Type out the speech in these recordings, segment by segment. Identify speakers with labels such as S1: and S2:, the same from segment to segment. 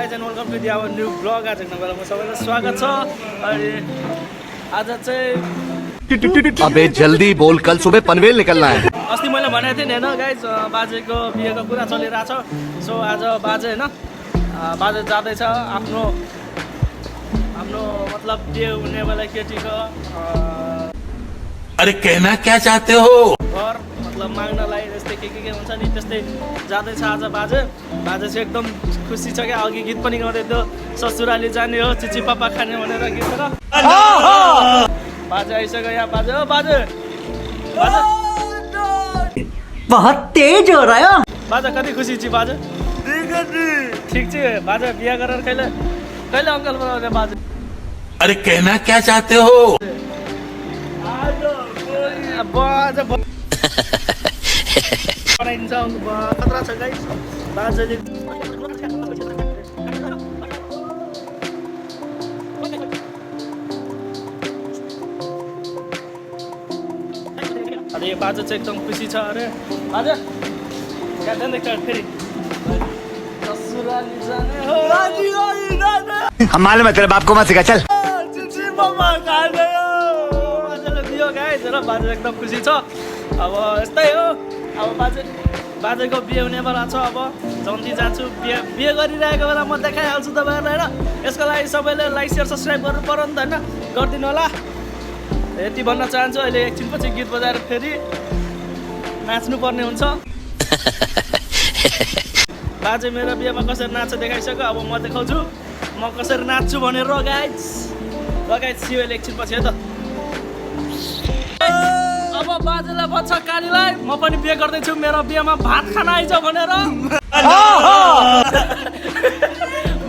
S1: Guys and welcome to the our new blog. आजको नम्बरमा सबैलाई स्वागत छ। अनि आज चाहिँ
S2: अबे जल्दी बोल, कल सुबह पनवेल निकलना है।
S1: अस्ति मैले भनेको थिएँ नि होइन गाइज, बाजेको बिहेको कुरा चलिरहेछ। सो आज बाजे होइन बाजे जाँदैछ आफ्नो मतलब बिहे हुने बेला केटीको
S2: अरे कहना क्या चाहते हो?
S1: घर मतलब माग्नलाई जस्तै के हुन्छ नि त्यस्तै जाँदैछ आज बाजे चाहिँ एकदम खुसी छ क्या। अघि गीत पनि गाउँदै थियो, ससुराली जाने हो चिची पापा खाने भनेर गीत र बाजे आइसक्यो यहाँ। बाजे हो बाजे
S3: बहुत तेज हो रहा है।
S1: बाजे कति खुसी छि बाजे? ठिक छ बाजे बिहा गरेर कहिले अङ्कल बनाउने बाजे?
S2: अरे कहना क्या चाहते हो?
S1: बाजे बनाइदिन्छ खतरा छ गाइस बाजेले। अरे बाजे चाहिँ एकदम खुसी छ। अरे बाजे क्या देख्छ फेरि ससुराली जाने हो
S2: हम मालूम है तेरे बाप को मत सिखा, चल।
S1: चिची पापा खाने हो बाजेले दियो गाइस र बाजे एकदम खुसी छ। अब यस्तै हो, अब बाजेको बिहे हुने बेला छ। अब जल्दी जान्छु बिहे गरिरहेको बेला म देखाइहाल्छु तपाईँहरूलाई होइन। यसको लागि सबैले लाइक सेयर सब्सक्राइब गर्नु पर्यो नि त होइन, गरिदिनु होला। यति भन्न चाहन्छु। अहिले एकछिनपछि गीत बजाएर फेरि नाच्नु पर्ने हुन्छ। बाजे मेरो बिहेमा कसरी नाच्छ देखाइसक्यो, अब म देखाउँछु म कसरी नाच्छु भनेर। गाइज सियो एकछिनपछि है त। अब बाजेलाई भन्छ कालीलाई म पनि बिहे गर्दैछु, मेरो बिहेमा भात खान आइज भनेर।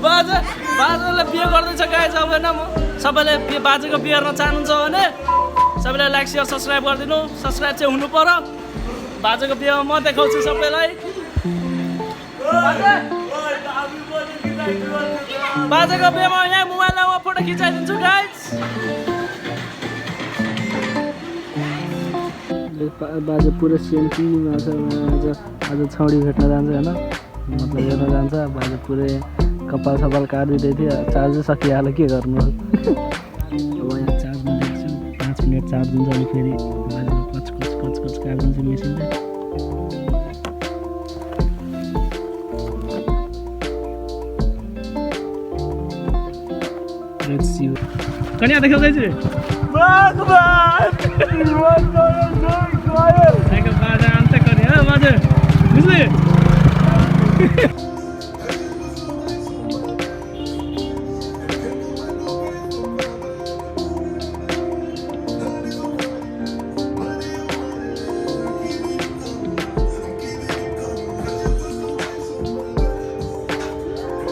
S1: बाजेले बिहे गर्दैछ गाइज। अब होइन म सबैले बाजेको बिहे हेर्न चाहनुहुन्छ भने सबैले लाइक सेयर सब्सक्राइब गरिदिनु। सब्सक्राइब चाहिँ हुनु पर्यो। बाजेको बिहेमा म देखाउँछु सबैलाई। बाजेको बिहेमा यहाँ मोबाइलमा म फोटो खिचाइदिन्छु गाइज। बाजे पुरै सेन्टीमा छ। आज छौडी भेट्न जान्छ होइन, मतलब हेर्न जान्छ। बाजे पुरै कपाल सपाल काटिदिँदै थियो, चार्जै सकिहाल्यो के गर्नु। अब यहाँ चार्जमा देख्छु 5 मिनट चार्ज हुन्छ अनि फेरि बाजेले कच काटिदिन्छ मेसिनले। कन्या देख्यौ गाइज बाजे अन्त गर्ने हो बाजे बुझ्ले।